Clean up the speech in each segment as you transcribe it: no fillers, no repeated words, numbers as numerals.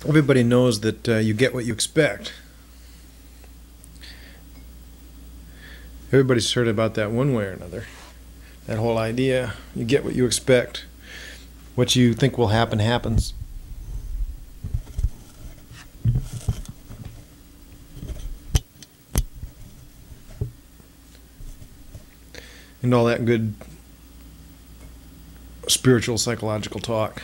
Everybody knows that you get what you expect. Everybody's heard about that one way or another. That whole idea, you get what you expect. What you think will happen happens. And all that good spiritual psychological talk.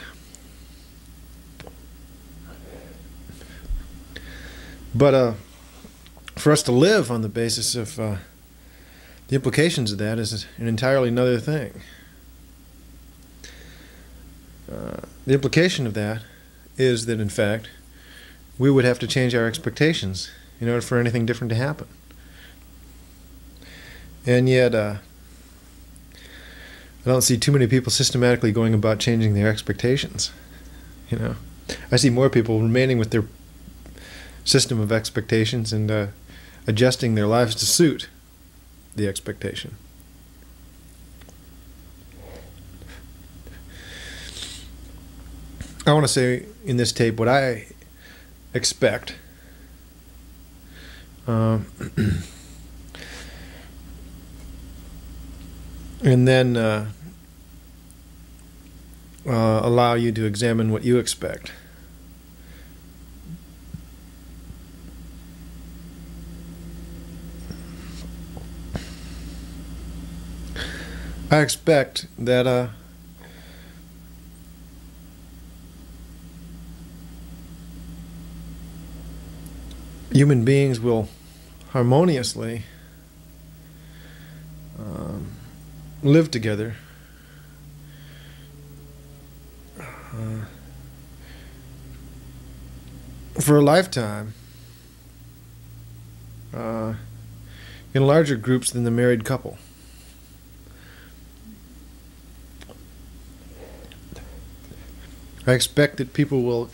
But for us to live on the basis of the implications of that is an entirely another thing. The implication of that is that, in fact, we would have to change our expectations in order for anything different to happen. And yet, I don't see too many people systematically going about changing their expectations. I see more people remaining with their system of expectations and adjusting their lives to suit the expectation. I want to say in this tape what I expect. And then allow you to examine what you expect. I expect that human beings will harmoniously live together for a lifetime in larger groups than the married couple. I expect that people will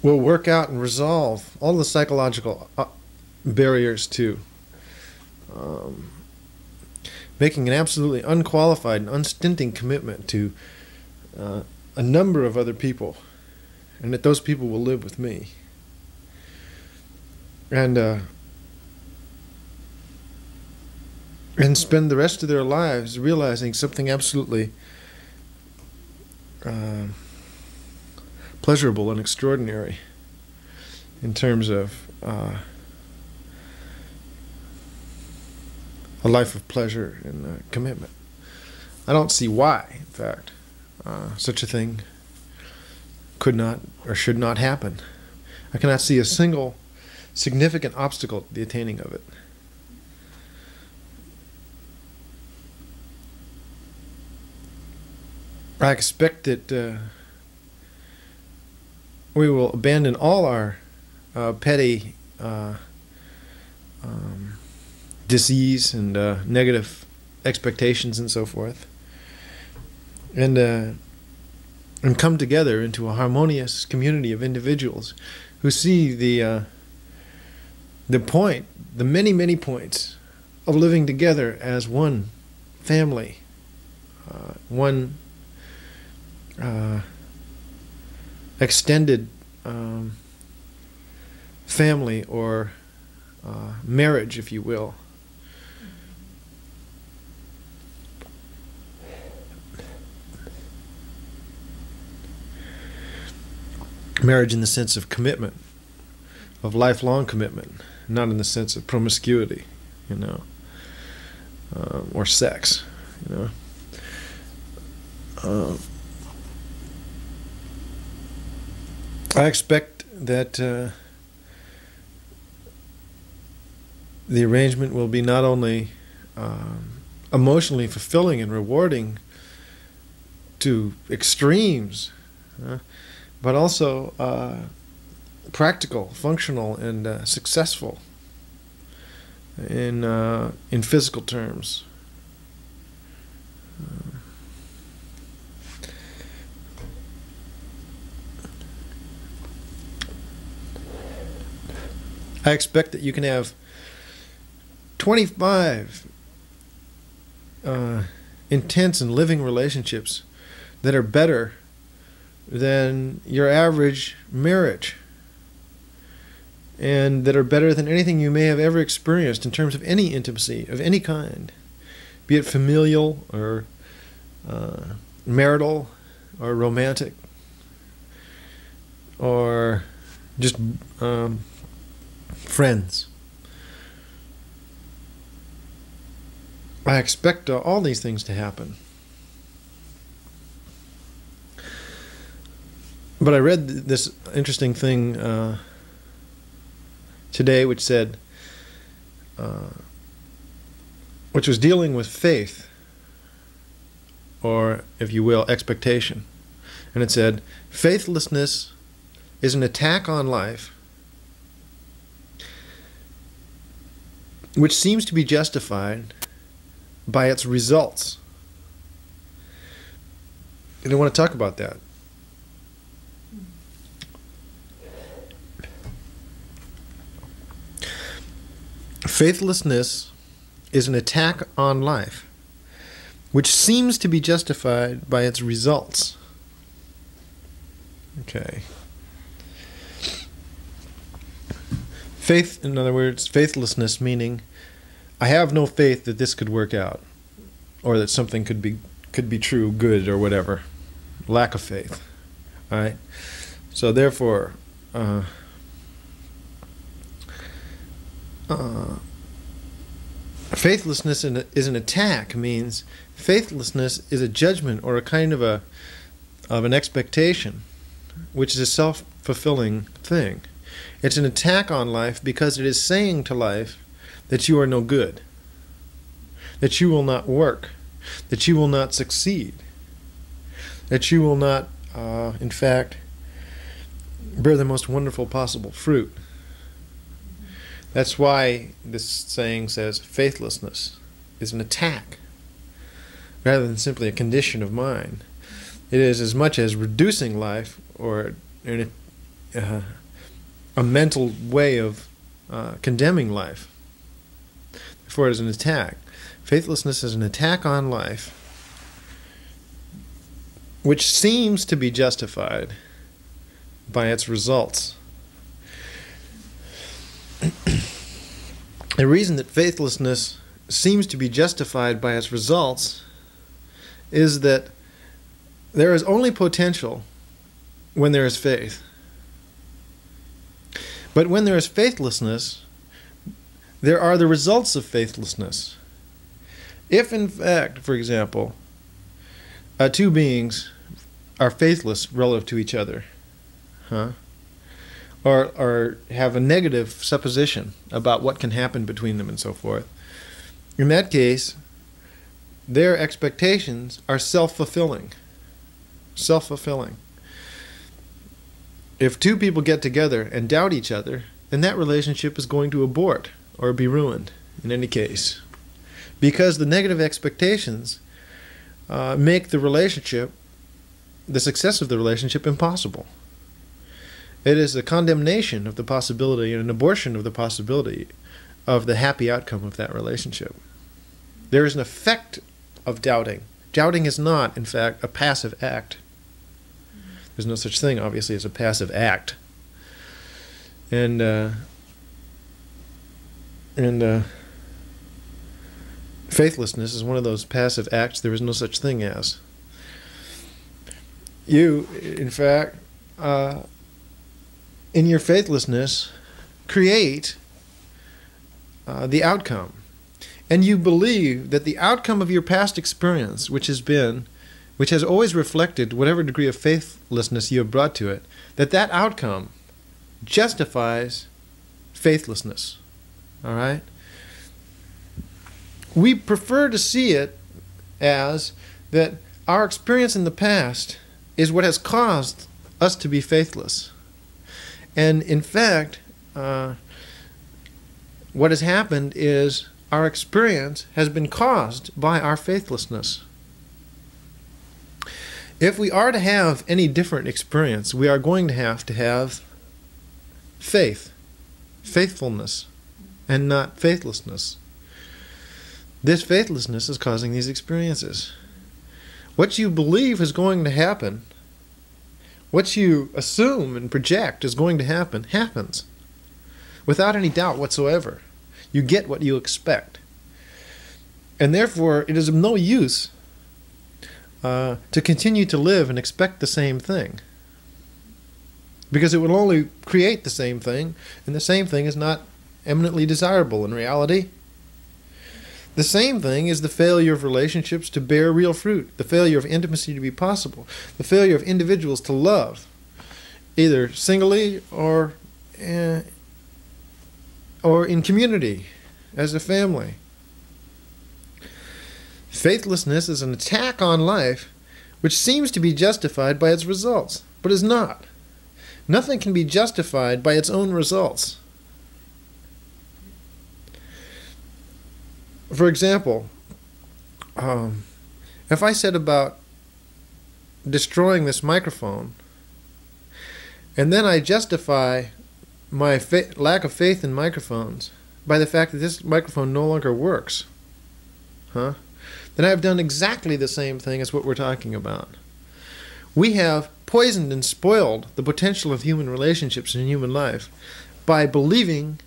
work out and resolve all the psychological barriers to making an absolutely unqualified and unstinting commitment to a number of other people, and that those people will live with me. And spend the rest of their lives realizing something absolutely pleasurable and extraordinary in terms of a life of pleasure and commitment. I don't see why, in fact, such a thing could not or should not happen. I cannot see a single significant obstacle to the attaining of it. I expect that we will abandon all our petty disease and negative expectations and so forth, and come together into a harmonious community of individuals who see the many points of living together as one family, one extended family or marriage, if you will. Marriage in the sense of commitment, of lifelong commitment, not in the sense of promiscuity, or sex, I expect that the arrangement will be not only emotionally fulfilling and rewarding to extremes, but also practical, functional, and successful in physical terms. I expect that you can have 25 intense and living relationships that are better than your average marriage, and that are better than anything you may have ever experienced in terms of any intimacy of any kind, be it familial or marital or romantic or just friends. I expect all these things to happen. But I read this interesting thing today, which said, which was dealing with faith, or, if you will, expectation. And it said, faithlessness is an attack on life which seems to be justified by its results. And I want to talk about that. Faithlessness is an attack on life which seems to be justified by its results. Okay. Faith, in other words, faithlessness meaning I have no faith that this could work out, or that something could be true, good, or whatever. Lack of faith. All right. So therefore, faithlessness is an attack. Means faithlessness is a judgment or a kind of an expectation, which is a self-fulfilling thing. It's an attack on life because it is saying to life that you are no good, that you will not work, that you will not succeed, that you will not, in fact, bear the most wonderful possible fruit. That's why this saying says faithlessness is an attack rather than simply a condition of mind. It is as much as reducing life or a mental way of condemning life. Therefore, it is an attack. Faithlessness is an attack on life which seems to be justified by its results. The reason that faithlessness seems to be justified by its results is that there is only potential when there is faith. But when there is faithlessness, there are the results of faithlessness. If, in fact, for example, two beings are faithless relative to each other, or have a negative supposition about what can happen between them and so forth, in that case, their expectations are self-fulfilling. Self-fulfilling. If two people get together and doubt each other, then that relationship is going to abort or be ruined in any case. Because the negative expectations make the relationship, the success of the relationship, impossible. It is a condemnation of the possibility and an abortion of the possibility of the happy outcome of that relationship. There is an effect of doubting. Doubting is not, in fact, a passive act. There's no such thing, obviously, as a passive act. And faithlessness is one of those passive acts there is no such thing as. You, in fact, in your faithlessness, create the outcome. And you believe that the outcome of your past experience, which has always reflected whatever degree of faithlessness you have brought to it, that outcome justifies faithlessness. All right? We prefer to see it as that our experience in the past is what has caused us to be faithless. And in fact, what has happened is our experience has been caused by our faithlessness. If we are to have any different experience, we are going to have faith, faithfulness, and not faithlessness. This faithlessness is causing these experiences. What you believe is going to happen, what you assume and project is going to happen, happens. Without any doubt whatsoever. You get what you expect. And therefore, it is of no use to continue to live and expect the same thing. Because it will only create the same thing, and the same thing is not eminently desirable in reality. The same thing is the failure of relationships to bear real fruit, the failure of intimacy to be possible, the failure of individuals to love, either singly or in community, as a family. Faithlessness is an attack on life which seems to be justified by its results, but is not. Nothing can be justified by its own results. For example, if I said about destroying this microphone, and then I justify my lack of faith in microphones by the fact that this microphone no longer works, then I have done exactly the same thing as what we're talking about. We have poisoned and spoiled the potential of human relationships and human life by believing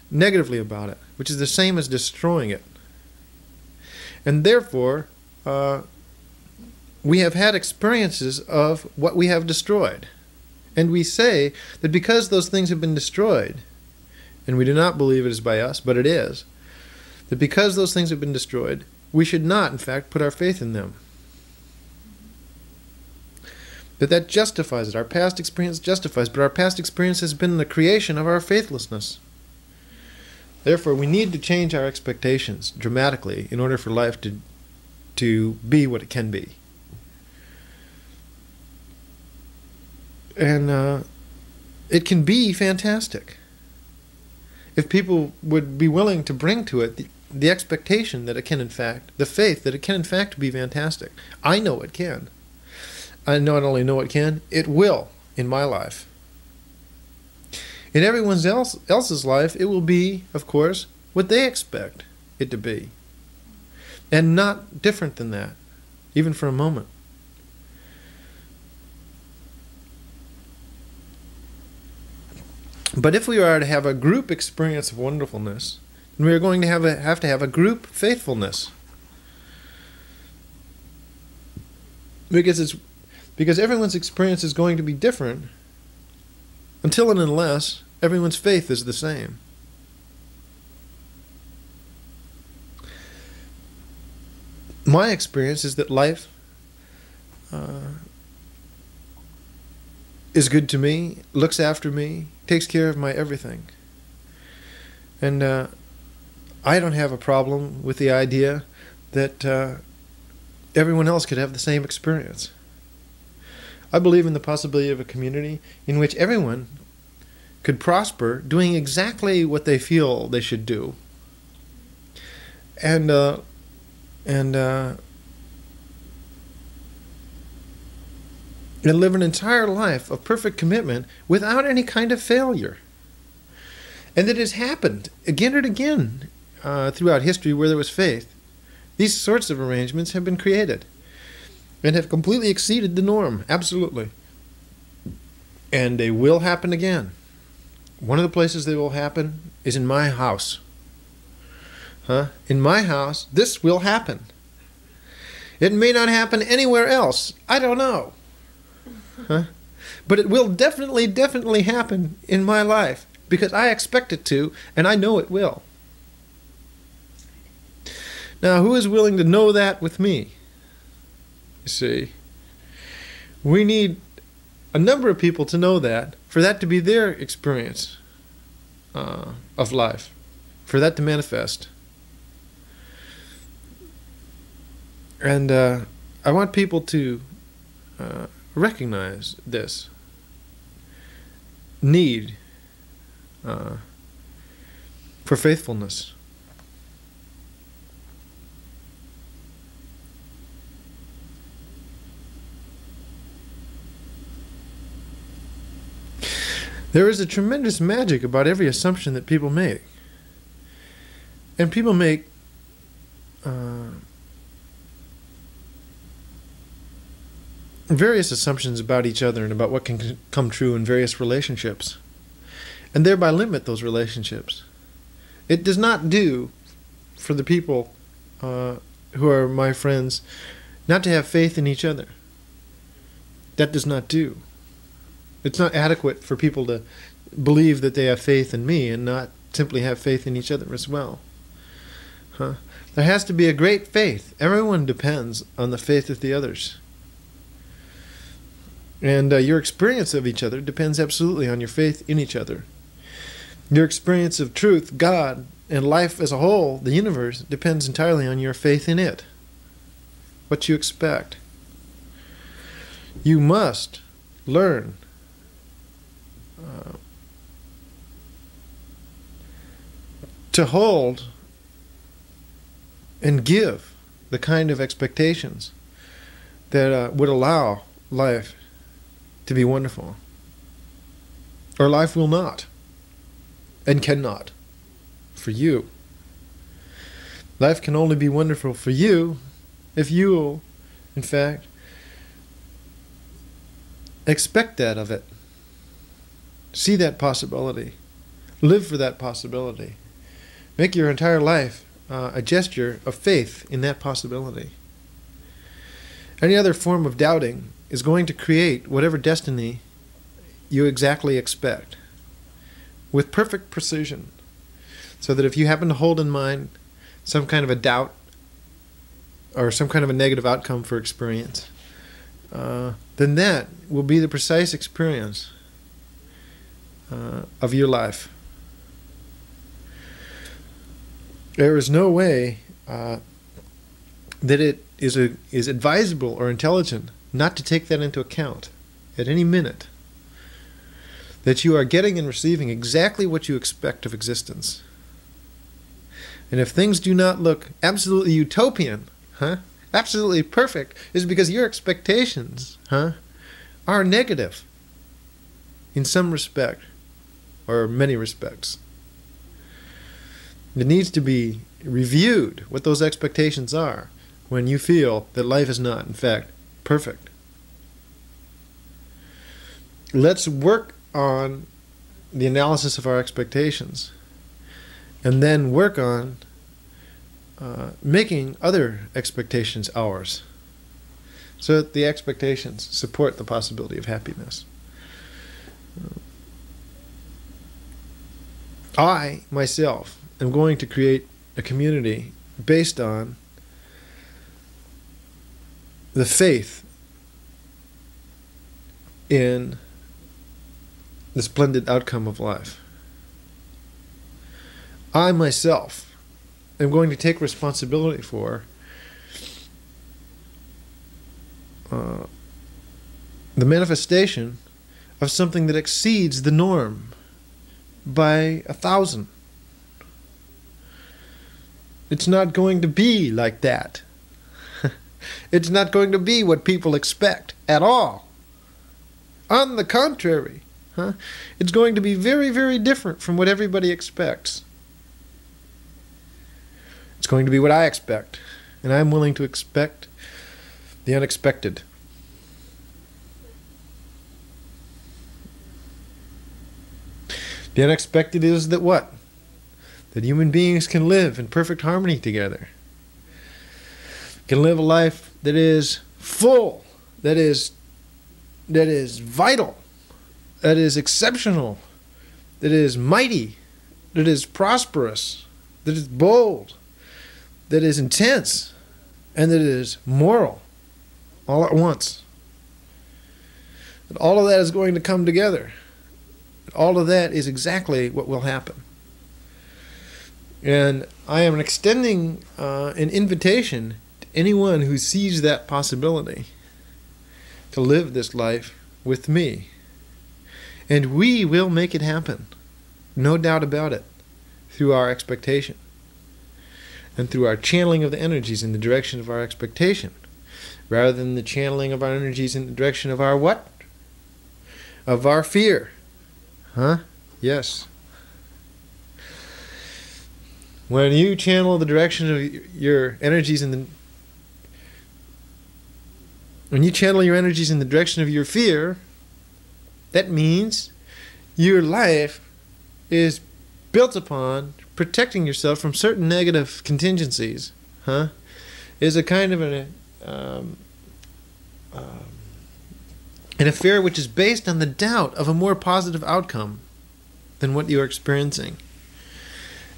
negatively about it, which is the same as destroying it. And therefore, we have had experiences of what we have destroyed. And we say that because those things have been destroyed, and we do not believe it is by us, but it is, that because those things have been destroyed, we should not, in fact, put our faith in them. That justifies it. Our past experience justifies, but our past experience has been the creation of our faithlessness. Therefore, we need to change our expectations dramatically in order for life to be what it can be. And it can be fantastic if people would be willing to bring to it the expectation that it can in fact, the faith that it can in fact be fantastic. I know it can. I not only know it can, it will in my life. In everyone else's life, it will be, of course, what they expect it to be. And not different than that, even for a moment. But if we are to have a group experience of wonderfulness, then we are going to have to have a group faithfulness. Because everyone's experience is going to be different until and unless everyone's faith is the same. My experience is that life is good to me, looks after me, takes care of my everything. And I don't have a problem with the idea that everyone else could have the same experience. I believe in the possibility of a community in which everyone could prosper doing exactly what they feel they should do. And live an entire life of perfect commitment without any kind of failure. And it has happened again and again throughout history where there was faith. These sorts of arrangements have been created and have completely exceeded the norm, absolutely. And they will happen again. One of the places they will happen is in my house. In my house, this will happen. It may not happen anywhere else. I don't know. But it will definitely happen in my life because I expect it to, and I know it will. Now, who is willing to know that with me? You see, we need a number of people to know that, for that to be their experience of life, for that to manifest. And I want people to recognize this need for faithfulness. There is a tremendous magic about every assumption that people make. And people make various assumptions about each other and about what can come true in various relationships, and thereby limit those relationships. It does not do for the people who are my friends not to have faith in each other. That does not do. It's not adequate for people to believe that they have faith in me and not simply have faith in each other as well. There has to be a great faith. Everyone depends on the faith of the others. And your experience of each other depends absolutely on your faith in each other. Your experience of truth, God, and life as a whole, the universe, depends entirely on your faith in it. What you expect. You must learn to hold and give the kind of expectations that would allow life to be wonderful. Or life will not and cannot for you. Life can only be wonderful for you if you will, in fact, expect that of it. See that possibility. Live for that possibility. Make your entire life a gesture of faith in that possibility. Any other form of doubting is going to create whatever destiny you exactly expect with perfect precision, so that if you happen to hold in mind some kind of a doubt or some kind of a negative outcome for experience, then that will be the precise experience of your life. There is no way that it is advisable or intelligent not to take that into account at any minute, that you are getting and receiving exactly what you expect of existence. And if things do not look absolutely utopian, absolutely perfect, is because your expectations are negative in some respect or many respects. It needs to be reviewed what those expectations are when you feel that life is not, in fact, perfect. Let's work on the analysis of our expectations and then work on making other expectations ours, so that the expectations support the possibility of happiness. I, myself, am going to create a community based on the faith in the splendid outcome of life. I, myself, am going to take responsibility for the manifestation of something that exceeds the norm by 1,000. It's not going to be like that. It's not going to be what people expect at all. On the contrary, it's going to be very, very different from what everybody expects. It's going to be what I expect, and I'm willing to expect the unexpected. The unexpected is that what? That human beings can live in perfect harmony together. Can live a life that is full, that is vital, that is exceptional, that is mighty, that is prosperous, that is bold, that is intense, and that is moral, all at once. And all of that is going to come together. All of that is exactly what will happen. And I am extending an invitation to anyone who sees that possibility to live this life with me. And we will make it happen, no doubt about it, through our expectation and through our channeling of the energies in the direction of our expectation, rather than the channeling of our energies in the direction of our what? Of our fear. Yes. When you channel the direction of your energies in When you channel your energies in the direction of your fear, that means your life is built upon protecting yourself from certain negative contingencies. Is a kind of an affair which is based on the doubt of a more positive outcome than what you are experiencing,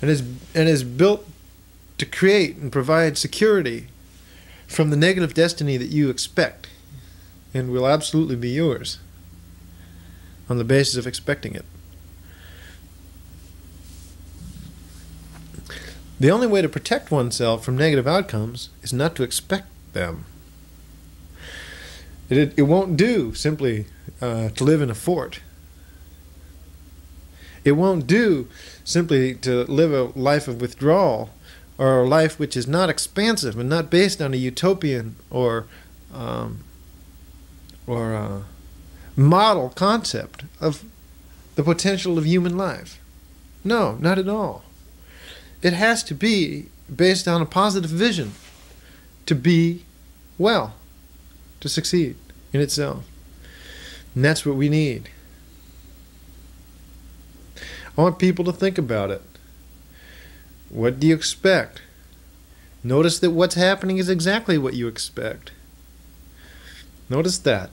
and is built to create and provide security from the negative destiny that you expect, and will absolutely be yours on the basis of expecting it. The only way to protect oneself from negative outcomes is not to expect them. It won't do simply to live in a fort. It won't do simply to live a life of withdrawal, or a life which is not expansive and not based on a utopian or model concept of the potential of human life. No, not at all. It has to be based on a positive vision to be well, to succeed in itself. And that's what we need. I want people to think about it. What do you expect? Notice that what's happening is exactly what you expect. Notice that.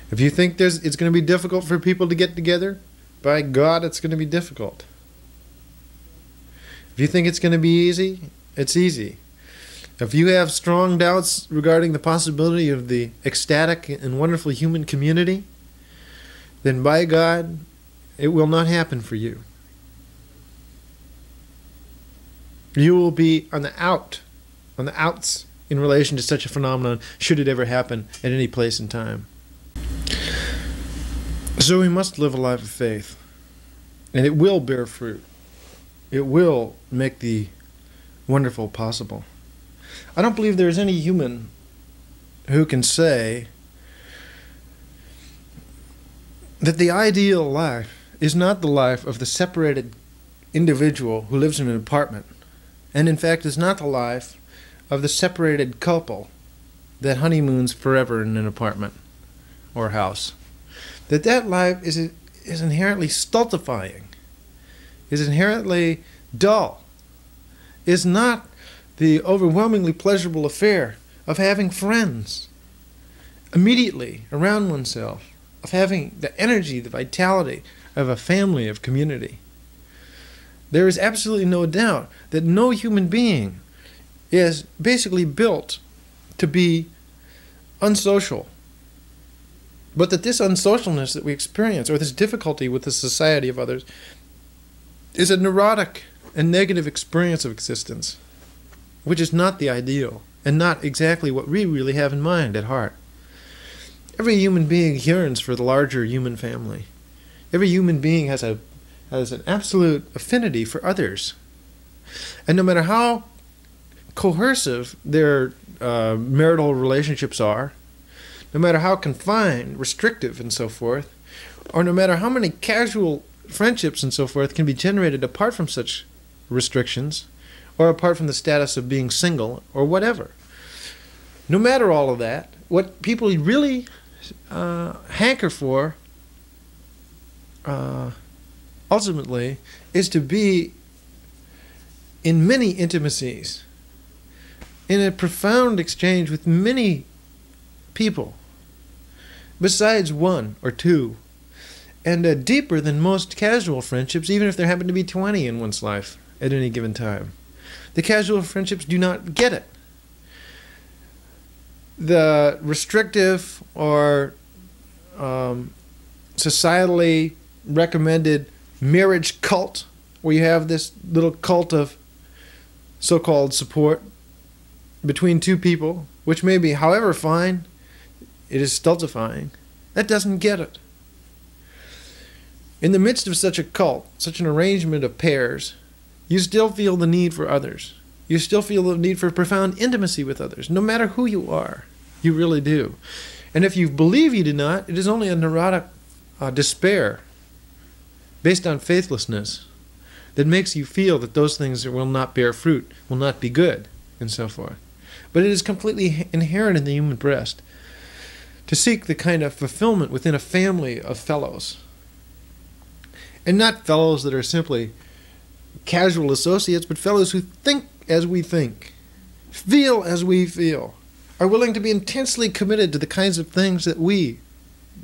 If you think it's going to be difficult for people to get together, by God, it's going to be difficult. If you think it's going to be easy, it's easy. If you have strong doubts regarding the possibility of the ecstatic and wonderful human community, then by God, it will not happen for you. You will be on the outs in relation to such a phenomenon, should it ever happen at any place and time. So we must live a life of faith, and it will bear fruit. It will make the wonderful possible. I don't believe there is any human who can say that the ideal life is not the life of the separated individual who lives in an apartment, and in fact is not the life of the separated couple that honeymoons forever in an apartment or house. That life is inherently stultifying, is inherently dull, is not the overwhelmingly pleasurable affair of having friends immediately around oneself, of having the energy, the vitality of a family, of community. There is absolutely no doubt that no human being is basically built to be unsocial, but that this unsocialness that we experience, or this difficulty with the society of others, is a neurotic and negative experience of existence, which is not the ideal, and not exactly what we really have in mind at heart. Every human being yearns for the larger human family. Every human being has an absolute affinity for others. And no matter how coercive their marital relationships are, no matter how confined, restrictive, and so forth, or no matter how many casual friendships and so forth can be generated apart from such restrictions, or apart from the status of being single, or whatever. No matter all of that, what people really hanker for ultimately is to be in many intimacies, in a profound exchange with many people, besides one or two, and deeper than most casual friendships, even if there happen to be 20 in one's life at any given time. The casual friendships do not get it. The restrictive or societally recommended marriage cult, where you have this little cult of so-called support between two people, which may be however fine, it is stultifying. That doesn't get it. In the midst of such a cult, such an arrangement of pairs, you still feel the need for others. You still feel the need for profound intimacy with others, no matter who you are. You really do. And if you believe you do not, it is only a neurotic despair based on faithlessness that makes you feel that those things will not bear fruit, will not be good, and so forth. But it is completely inherent in the human breast to seek the kind of fulfillment within a family of fellows. And not fellows that are simply casual associates, but fellows who think as we think, feel as we feel, are willing to be intensely committed to the kinds of things that we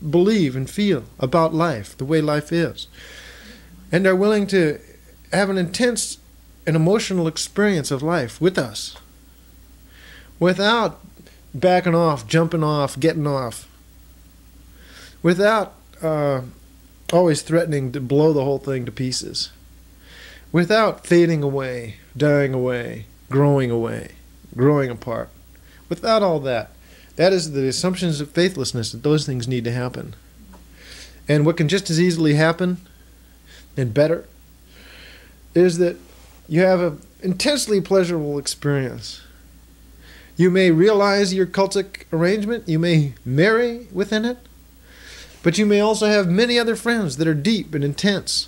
believe and feel about life, the way life is, and are willing to have an intense and emotional experience of life with us, without backing off, jumping off, getting off, without always threatening to blow the whole thing to pieces, without fading away, dying away, growing apart. Without all that. That is the assumptions of faithlessness, that those things need to happen. And what can just as easily happen, and better, is that you have an intensely pleasurable experience. You may realize your cultic arrangement, you may marry within it, but you may also have many other friends that are deep and intense,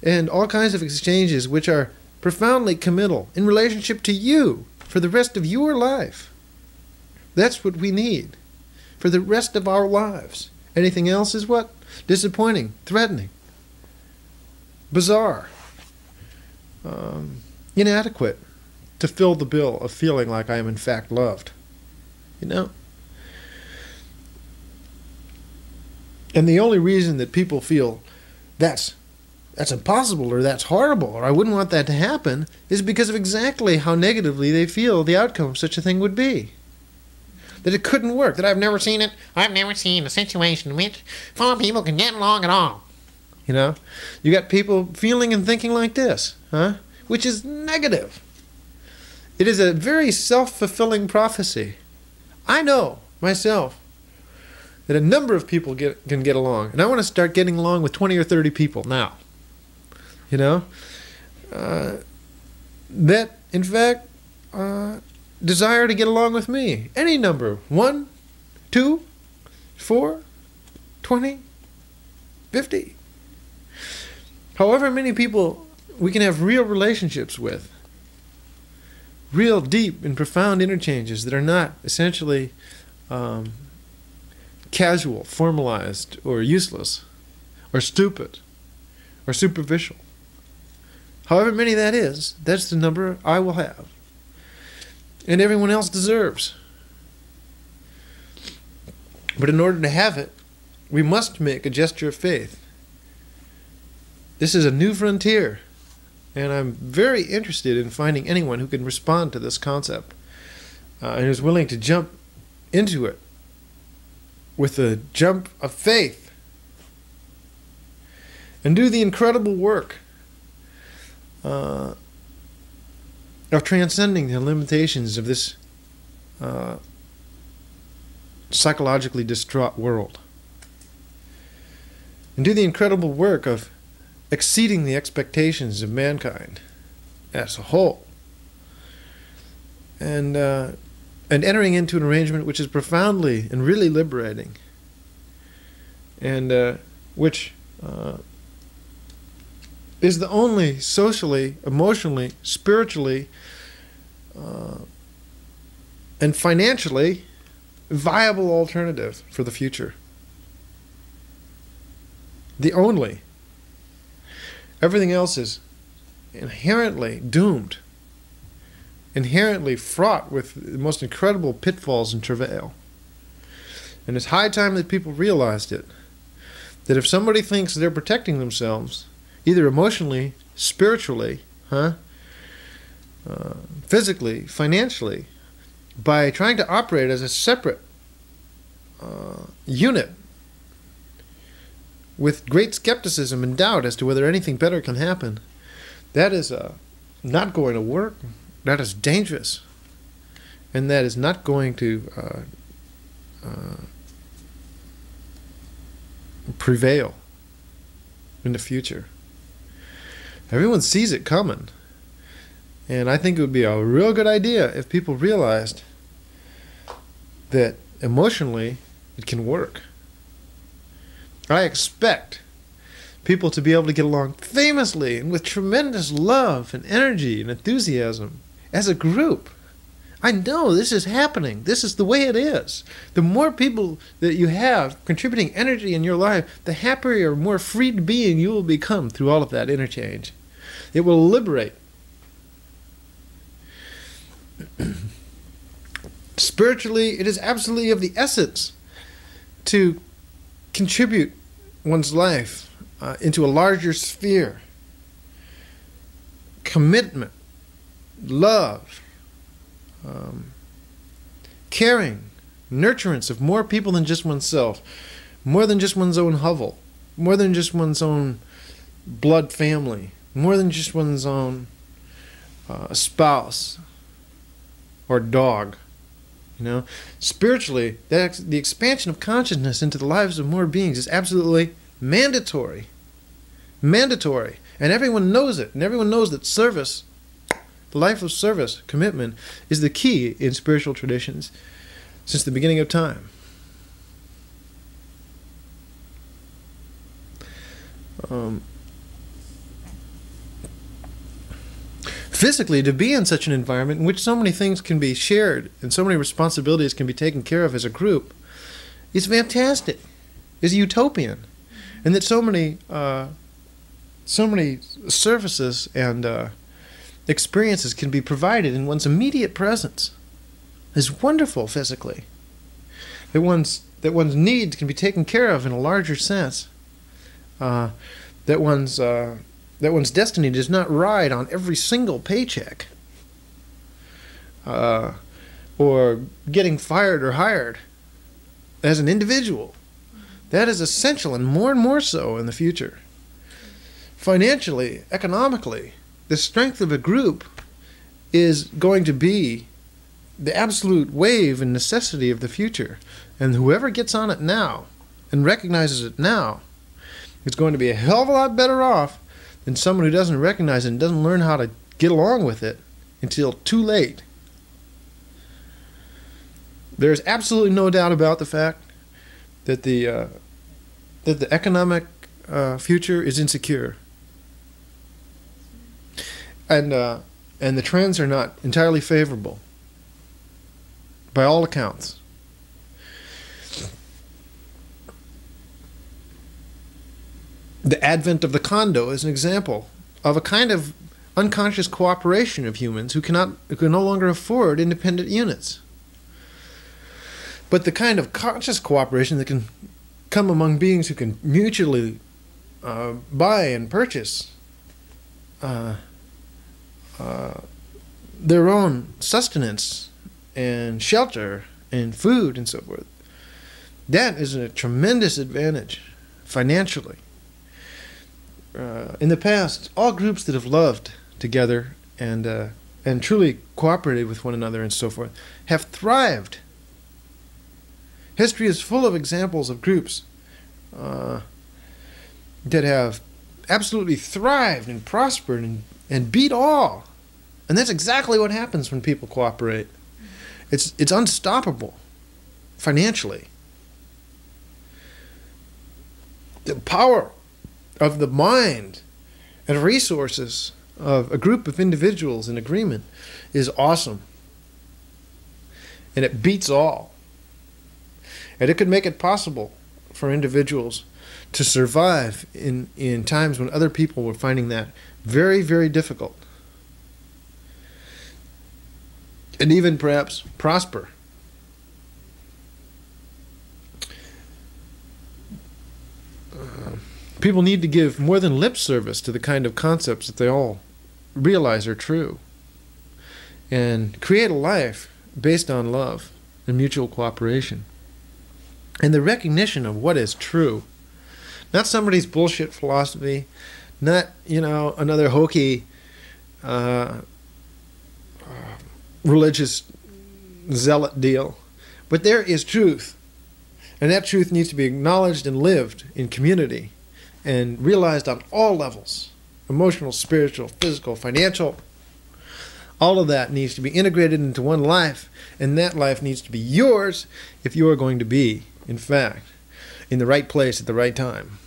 and all kinds of exchanges which are profoundly committal in relationship to you for the rest of your life. That's what we need for the rest of our lives. Anything else is what? Disappointing, threatening, bizarre, inadequate to fill the bill of feeling like I am in fact loved. You know? And the only reason that people feel that's impossible or that's horrible or I wouldn't want that to happen is because of exactly how negatively they feel the outcome of such a thing would be. That it couldn't work, that I've never seen a situation in which four people can get along at all. You know? You got people feeling and thinking like this, which is negative. It is a very self-fulfilling prophecy. I know, myself, that a number of people can get along. And I want to start getting along with 20 or 30 people now. You know, that, in fact, desire to get along with me. Any number. 1, 2, 4, 20, 50. However many people we can have real relationships with. Real deep and profound interchanges that are not essentially casual, formalized, or useless, or stupid, or superficial. However many that is, that's the number I will have. And everyone else deserves. But in order to have it, we must make a gesture of faith. This is a new frontier, and I'm very interested in finding anyone who can respond to this concept and is willing to jump into it with a jump of faith and do the incredible work of transcending the limitations of this psychologically distraught world, and do the incredible work of exceeding the expectations of mankind as a whole, and entering into an arrangement which is profoundly and really liberating, and which is the only socially, emotionally, spiritually, and financially viable alternative for the future. The only. Everything else is inherently doomed, inherently fraught with the most incredible pitfalls and travail. And it's high time that people realized it. That if somebody thinks they're protecting themselves, either emotionally, spiritually, physically, financially, by trying to operate as a separate unit with great skepticism and doubt as to whether anything better can happen, that is not going to work. That is dangerous. And that is not going to prevail in the future. Everyone sees it coming. And I think it would be a real good idea if people realized that emotionally it can work. I expect people to be able to get along famously and with tremendous love and energy and enthusiasm as a group. I know this is happening. This is the way it is. The more people that you have contributing energy in your life, the happier, more freed being you will become through all of that interchange. It will liberate. Spiritually, it is absolutely of the essence to contribute one's life into a larger sphere. Commitment, love, caring, nurturance of more people than just oneself, more than just one's own hovel, more than just one's own blood family, more than just one's own spouse or dog. You know, spiritually, the expansion of consciousness into the lives of more beings is absolutely mandatory. Mandatory. And everyone knows it. And everyone knows that service, the life of service, commitment, is the key in spiritual traditions since the beginning of time. Physically, to be in such an environment in which so many things can be shared and so many responsibilities can be taken care of as a group is fantastic, is utopian, and that so many services and experiences can be provided in one's immediate presence is wonderful physically. That one's needs can be taken care of in a larger sense. That one's destiny does not ride on every single paycheck, or getting fired or hired as an individual. That is essential, and more so in the future. Financially, economically, the strength of a group is going to be the absolute wave and necessity of the future. And whoever gets on it now and recognizes it now is going to be a hell of a lot better off than someone who doesn't recognize it and doesn't learn how to get along with it until too late. There's absolutely no doubt about the fact that the economic future is insecure, and the trends are not entirely favorable by all accounts. The advent of the condo is an example of a kind of unconscious cooperation of humans who can no longer afford independent units. But the kind of conscious cooperation that can come among beings who can mutually buy and purchase their own sustenance and shelter and food and so forth, that is a tremendous advantage financially. In the past, all groups that have loved together and truly cooperated with one another and so forth have thrived. History is full of examples of groups that have absolutely thrived and prospered and beat all. And that's exactly what happens when people cooperate. It's unstoppable financially. The power of the mind and resources of a group of individuals in agreement is awesome. And it beats all. And it could make it possible for individuals to survive in times when other people were finding that very, very difficult. And even perhaps prosper. People need to give more than lip service to the kind of concepts that they all realize are true, and create a life based on love and mutual cooperation and the recognition of what is true. Not somebody's bullshit philosophy, not, another hokey religious zealot deal, but there is truth, and that truth needs to be acknowledged and lived in community and realized on all levels: emotional, spiritual, physical, financial. All of that needs to be integrated into one life, and that life needs to be yours if you are going to be, in fact, in the right place at the right time.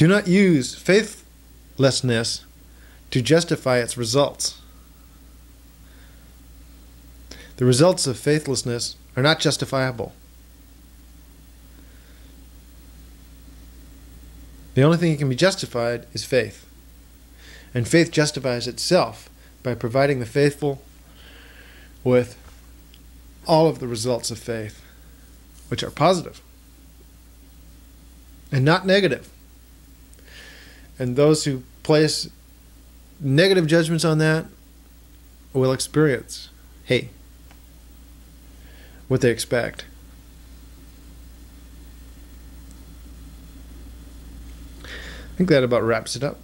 Do not use faithlessness to justify its results. The results of faithlessness are not justifiable. The only thing that can be justified is faith. And faith justifies itself by providing the faithful with all of the results of faith, which are positive and not negative. And those who place negative judgments on that will experience, hey, what they expect. I think that about wraps it up.